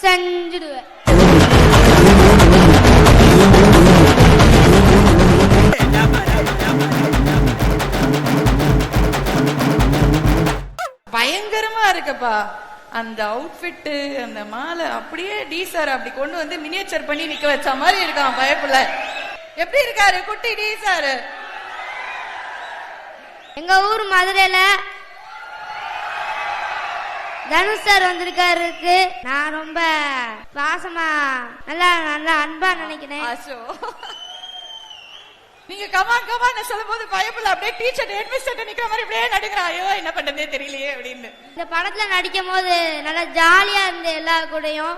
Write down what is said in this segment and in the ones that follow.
செஞ்சிடுவேன். பயங்கரமா இருக்குப்பா அந்த அவுட்ஃபிட், அந்த மாலை அப்படியே டீசர் அப்படி கொண்டு வந்து மினியேச்சர் பண்ணி நிக்க வச்ச மாதிரி இருக்கான் பயப்புல. எப்படி இருக்காரு குட்டி டீசர்? எங்க ஊர் மதுரையில தனுஷ் சார் வந்திருக்காருக்கு. நான் ரொம்ப பாசமா நல்லா நல்லா அன்பா நினைக்கிறேன். நீங்க கமான் கமான் சொல்லும் போது பயப்புல அப்படியே டீச்சர் ஹெட்மிஸ்டர் நிக்கிற மாதிரி அப்படியே நடுங்கிறான். ஐயோ என்ன பண்றதே தெரியலையே அப்படின்னு. இந்த படத்துல நடிக்கும் போது நல்லா ஜாலியா இருந்தேன். எல்லா கூடயும்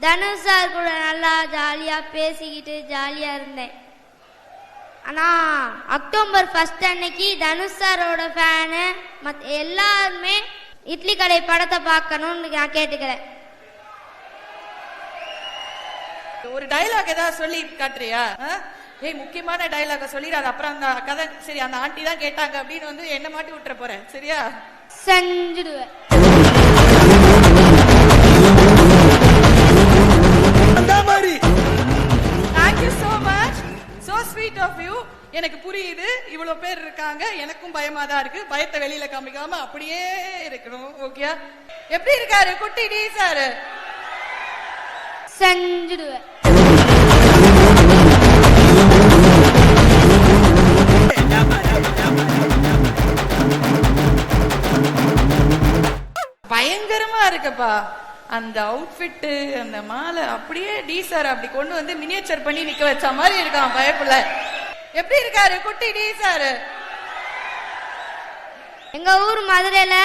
தனுஷ் சார் கூட நல்லா ஜாலியா பேசிக்கிட்டு ஜாலியா இருந்தேன். ஆனா அக்டோபர் 1 அன்னைக்கு தனுஷ் சாரோட ஃபேனு மற்ற எல்லாருமே இட்லி கடை படத்தை பார்க்கணும்னு நான் கேட்டுக்கிறேன். ஒரு டைலாக் ஏதாவது சொல்லி காட்டுறியா? ஏய் முக்கியமான டைலாக சொல்லிடாது, அப்புறம் அந்த கதை சரி அந்த ஆண்டி தான் கேட்டாங்க அப்படின்னு வந்து என்ன மாட்டி விட்டுற போறேன். சரியா? செஞ்சிடுவேன். Thank you so much. So sweet of you. எனக்கு புரியுது, இவ்வளவு பேர் இருக்காங்க, எனக்கும் பயமா தான் இருக்கு. பயத்தை வெளியில காமிக்காம அப்படியே இருக்கணும். ஓகே, எப்படி இருக்காரு குட்டி டீசர்? செஞ்சிடுவேன். பயங்கரமா இருக்குப்பா அந்த அவுட்ஃபிட், அந்த மாலை அப்படியே டீசர் அப்படி கொண்டு வந்து மினியேச்சர் பண்ணி நிக்க வச்ச மாதிரி இருக்கான் பயப்புல. எப்படி இருக்காரு குட்டி டீசர்? எங்க ஊர் மதுரையில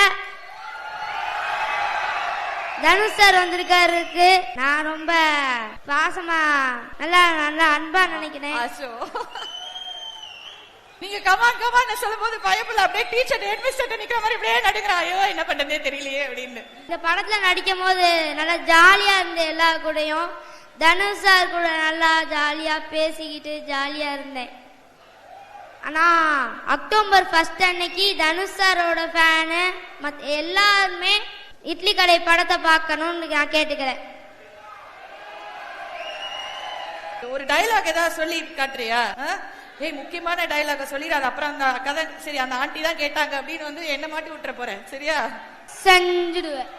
தனுஷ் சார் வந்திருக்காருக்கு. நான் ரொம்ப பாசமா நல்லா நல்லா அன்பா நினைக்கிறேன். நீங்க கமான் கமான் சொல்லும் போது பயப்புல அப்படியே டீச்சர் ஹெட்மிஸ்டர் நிக்கிற மாதிரி அப்படியே நடுங்கிறான். ஐயோ என்ன பண்றதே தெரியலையே அப்படின்னு. இந்த படத்துல நடிக்கும் போது நல்லா ஜாலியா இருந்தேன். எல்லா கூடயும் தனுஷ் சார் கூட நல்லா ஜாலியா பேசிக்கிட்டு ஜாலியா இருந்தேன். ஆனா அக்டோபர் 1 அன்னைக்கு தனுஷ் சாரோட ஃபேனு மற்ற எல்லாருமே இட்லி கடை படத்தை பார்க்கணும்னு நான் கேட்டுக்கிறேன். ஒரு டைலாக் ஏதாவது சொல்லி காட்டுறியா? ஏய் முக்கியமான டைலாக சொல்லிடாது, அப்புறம் அந்த கதை சரி அந்த ஆண்டி தான் கேட்டாங்க அப்படின்னு வந்து என்ன மாட்டி விட்டுற போறேன். சரியா? செஞ்சிடுவேன்.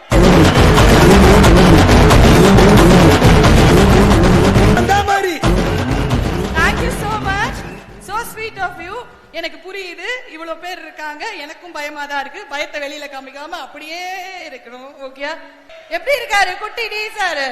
Thank you so much. So sweet of you. எனக்கு புரியுது, இவ்வளவு பேர் இருக்காங்க, எனக்கும் பயமா தான் இருக்கு. பயத்தை வெளியில காமிக்காம அப்படியே இருக்கணும். ஓகே, எப்படி இருக்காரு குட்டி டீசர்?